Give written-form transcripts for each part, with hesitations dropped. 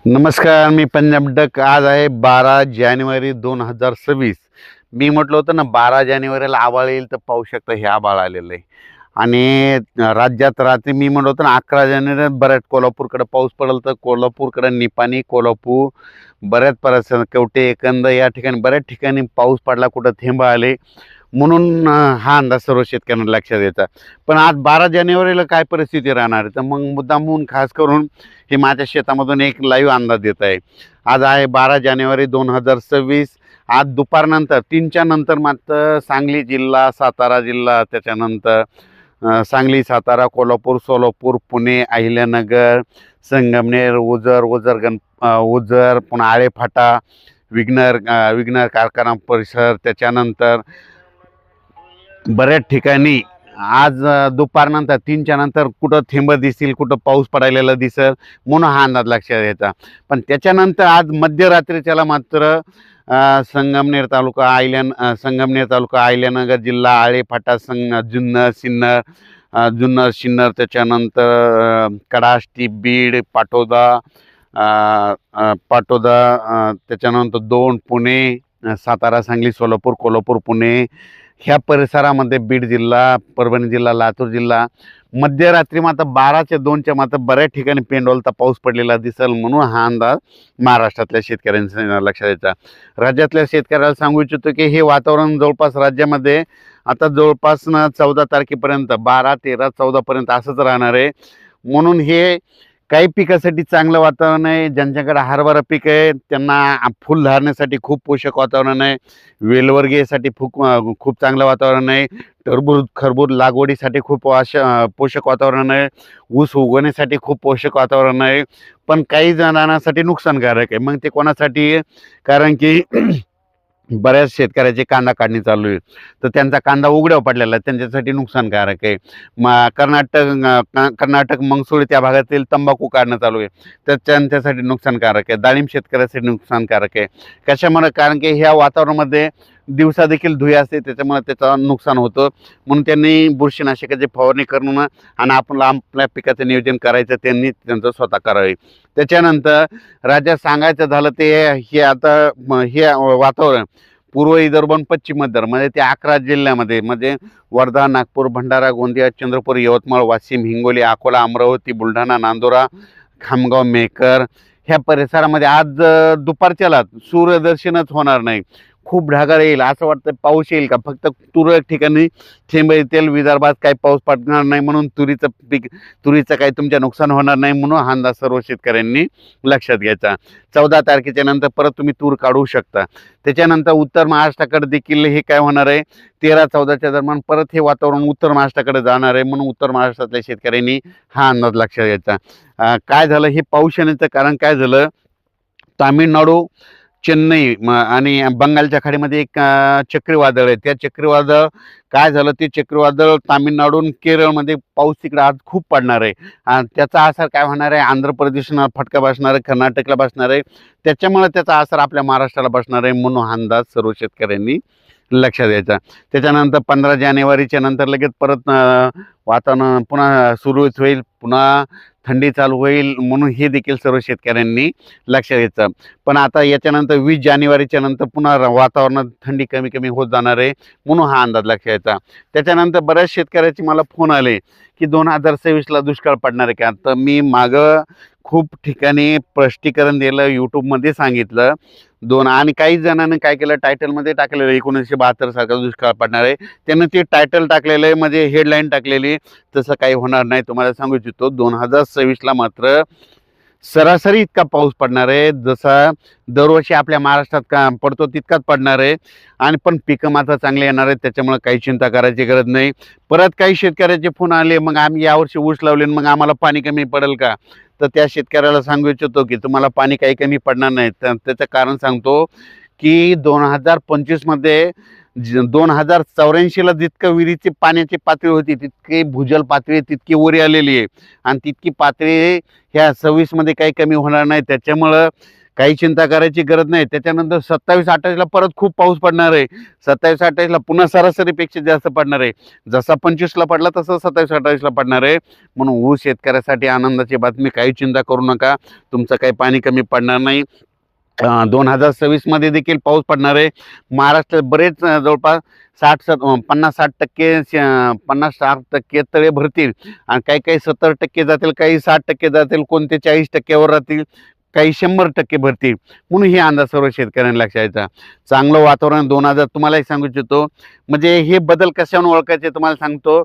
नमस्कार, मी पंजाब डक. आज आहे 12 जानेवारी 2026. मी म्हटलं होतं ना 12 जानेवारीला आभाळ येईल, तर पाहू शकता हे आभाळ आलेलं आहे. आणि राज्यात रात्री मी म्हणलं होतं ना 11 जानेवारी बऱ्याच कोल्हापूरकडे पाऊस पडेल, तर कोल्हापूरकडे निपाणी, कोल्हापूर, बऱ्याच परिसर कवठे एकंद या ठिकाणी बऱ्याच ठिकाणी पाऊस पडला, कुठं थेंब आले. म्हणून हा अंदाज सर्व शेतकऱ्यांना लक्षात यायचा. पण आज 12 जानेवारीला काय परिस्थिती राहणार आहे, तर मग मुद्दामहून खास करून हे माझ्या शेतामधून एक लाईव्ह अंदाज देत आहे. आज आहे 12 जानेवारी 2026. आज दुपारनंतर 3च्या नंतर मात्र सांगली जिल्हा, सातारा जिल्हा, त्याच्यानंतर सांगली, सातारा, कोल्हापूर, सोलापूर, पुणे, अहिल्यानगर, संगमनेर, ओझर, पुन्हा आळेफाटा, विघ्नर कारखाना परिसर, त्याच्यानंतर बऱ्याच ठिकाणी आज दुपारनंतर 3च्या नंतर कुठं थेंब दिसतील, कुठं पाऊस पडायला दिसेल, म्हणून हा अंदाज लक्षात यायचा. पण त्याच्यानंतर आज मध्यरात्रीच्याला मात्र संगमनेर तालुका, अहिल्यानगर जिल्हा, आळेफाटा, जुन्नर, सिन्नर, त्याच्यानंतर कडाष्टी, बीड, पाटोदा, त्याच्यानंतर दोन, पुणे, सातारा, सांगली, सोलापूर, कोल्हापूर, पुणे ह्या परिसरामध्ये, बीड जिल्हा, परभणी जिल्हा, लातूर जिल्हा, मध्यरात्री मात्र 12च्या 2च्या मात्र बऱ्याच ठिकाणी पेंडोलता पाऊस पडलेला दिसेल, म्हणून हा अंदाज महाराष्ट्रातल्या शेतकऱ्यांचा लक्षात यायचा. राज्यातल्या शेतकऱ्याला सांगू इच्छितो की हे वातावरण जवळपास राज्यामध्ये आता जवळपास 14 तारखेपर्यंत, 12, 13, 14पर्यंत असंच राहणार आहे. म्हणून हे काही पिकासाठी चांगलं वातावरण आहे. ज्यांच्याकडे हरभरा पीक आहे त्यांना फुल धारण्यासाठी खूप पोषक वातावरण आहे. वेलवर्गीयसाठी खूप चांगलं वातावरण आहे. खरबूज लागवडीसाठी खूप पोषक वातावरण आहे. ऊस उगवण्यासाठी खूप पोषक वातावरण आहे. पण काही जणांसाठी नुकसानकारक आहे. मग ते कोणासाठी आहे? कारण की बऱ्याच शेतकऱ्याची कांदा काढणी चालू आहे, तर त्यांचा कांदा उघड्यावर पडलेला आहे, त्यांच्यासाठी नुकसानकारक आहे. कर्नाटक मंगसुळी त्या भागातील तंबाखू काढणं चालू आहे, तर त्यांच्यासाठी नुकसानकारक आहे. डाळिंब शेतकऱ्यासाठी नुकसानकारक आहे. कशामुळे? कारण की ह्या वातावरणामध्ये दिवसा देखील धुळे असते, त्याच्यामुळे त्याचं नुकसान होतं. म्हणून त्यांनी बुरशीनाशकाची फवारणी करून आणि आपल्या पिकाचं नियोजन करायचं त्यांनी त्यांचं स्वतः करावे. त्याच्यानंतर राज्यात सांगायचं झालं ते हे आता हे वातावरण पूर्व विदर्भ आणि पश्चिम विदर्भ म्हणजे ते 11 जिल्ह्यामध्ये, म्हणजे वर्धा, नागपूर, भंडारा, गोंदिया, चंद्रपूर, यवतमाळ, वाशिम, हिंगोली, अकोला, अमरावती, बुलढाणा, नांदुरा, खामगाव, मेकर ह्या परिसरामध्ये आज दुपारच्याला सूर्यदर्शनच होणार नाही. खूप ढगाळ येईल, असं वाटतं पाऊस येईल का, फक्त तुरळक ठिकाणी थेंब येतील. विदर्भात काही पाऊस पडणार नाही, म्हणून तुरीचं काही तुमच्या नुकसान होणार नाही, म्हणून हा अंदाज सर्व शेतकऱ्यांनी लक्षात घ्यायचा. 14 तारखेच्या नंतर परत तुम्ही तूर काढू शकता. त्याच्यानंतर उत्तर महाराष्ट्राकडे देखील हे काय होणार आहे, 13-14च्या दरम्यान परत हे वातावरण उत्तर महाराष्ट्राकडे जाणार आहे, म्हणून उत्तर महाराष्ट्रातल्या शेतकऱ्यांनी हा अंदाज लक्षात घ्यायचा. काय झालं, हे पाऊस येण्याचं कारण काय झालं, तामिळनाडू, चेन्नई आणि बंगालच्या खाडीमध्ये एक चक्रीवादळ आहे. त्या चक्रीवादळ काय झालं, ते चक्रीवादळ तामिळनाडू आणि केरळमध्ये पाऊस तिकडे आज खूप पडणार आहे. त्याचा असर काय होणार आहे, आंध्र प्रदेशला फटका बसणार आहे, कर्नाटकला बसणार आहे. त्याच्यामुळे त्याचा असर आपल्या महाराष्ट्राला बसणार आहे, म्हणून हा अंदाज सर्व शेतकऱ्यांनी लक्षात द्यायचा. त्याच्यानंतर 15 जानेवारीच्या नंतर लगेच परत वातावरण पुन्हा सुरळीत होईल, पुन्हा थंडी चालू होईल, म्हणून हे देखील सर्व शेतकऱ्यांनी लक्षात घ्यायचं. पण आता याच्यानंतर 20 जानेवारीच्या नंतर पुन्हा वातावरणात थंडी कमी कमी होत जाणार आहे, म्हणून हा अंदाज लक्षात घ्यायचा. त्याच्यानंतर बऱ्याच शेतकऱ्याचे मला फोन आले की 2026ला दुष्काळ पडणार आहे का. तर मी मागं खूप ठिकाणी स्पष्टीकरण दिलं, यूट्यूबमध्ये सांगितलं आणि काही जणांनी काय केलं, टायटलमध्ये टाकलेलं 1972 सारखा दुष्काळ पडणार आहे. त्यांनी ते टायटल टाकलेलं आहे, म्हणजे हेडलाईन टाकलेली. तसं काही होणार नाही. तुम्हाला सांगू इच्छितो 2026ला मात्र सरासरी इतका पाऊस पडणार आहे, जसा दरवर्षी आपल्या महाराष्ट्रात का पडतो तितकाच पडणार आहे. आणि पण पिकं मात्र चांगले येणार आहेत, त्याच्यामुळे काही चिंता करायची गरज नाही. परत काही शेतकऱ्याचे फोन आले, मग आम्ही यावर्षी ऊस लावले, मग आम्हाला पाणी कमी पडेल का. तर त्या शेतकऱ्याला सांगू इच्छितो की तुम्हाला पाणी काही कमी पडणार नाही. त्याचं कारण सांगतो की 2025मध्ये 2084ला जितकं विहिरीची पाण्याची पातळी होती, तितकी भूजल पातळी तितकी वरी आलेली आहे, आणि तितकी पातळी ह्या 26मध्ये काही कमी होणार नाही. त्याच्यामुळं काही चिंता करायची गरज नाही. त्याच्यानंतर 27-28ला परत खूप पाऊस पडणार आहे. 27-28ला पुन्हा सरासरीपेक्षा जास्त पडणार आहे. जसा 25ला पडला तसं 27-28ला पडणार आहे. म्हणून ऊस शेतकऱ्यासाठी आनंदाची बातमी. काही चिंता करू नका, तुमचं काही पाणी कमी पडणार नाही. 2026 मध्ये देखील पाऊस पडणार आहे. महाराष्ट्रात बरेच जवळपास 50-60% 50-60% तळे भरतील आणि काही काही 70% जातील, काही 60% जातील, कोणते 40% राहतील, काही 100% भरतील. म्हणून हे अंदाज सर्व शेतकऱ्यांना लक्षात द्यायचा. चांगलं वातावरण 2000 तुम्हालाही सांगू इच्छितो. म्हणजे हे बदल कशाने ओळखायचे तुम्हाला सांगतो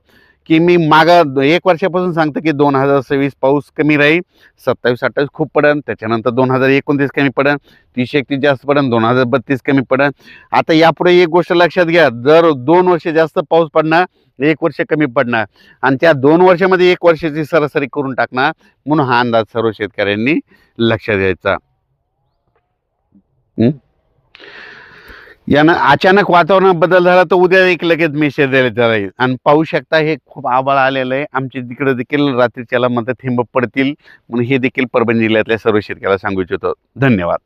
की मी मागं 1 वर्षापासून सांगतो की 2026 पाऊस कमी राहील, 27-28 खूप पडेल, त्याच्यानंतर 2029 कमी पडेल, 30-31 जास्त पडेल, 2032 कमी पडेल. आता यापुढे एक गोष्ट लक्षात घ्या, जर 2 वर्ष जास्त पाऊस पडणार, 1 वर्ष कमी पडणार आणि त्या 2 वर्षामध्ये 1 वर्षाची सरासरी करून टाकणार. म्हणून हा अंदाज सर्व शेतकऱ्यांनी लक्षात द्यायचा. यानं अचानक वातावरणात बदल झाला तर उद्या एक लगेच मेसेज द्यायला राहील आणि पाहू शकता हे खूप आभाळ आलेलं आहे. आमच्या तिकडे देखील रात्रीच्याला मध्ये थेंब पडतील. म्हणून हे देखील परभणी जिल्ह्यातल्या सर्व शेतकऱ्याला सांगू इच्छितो. धन्यवाद.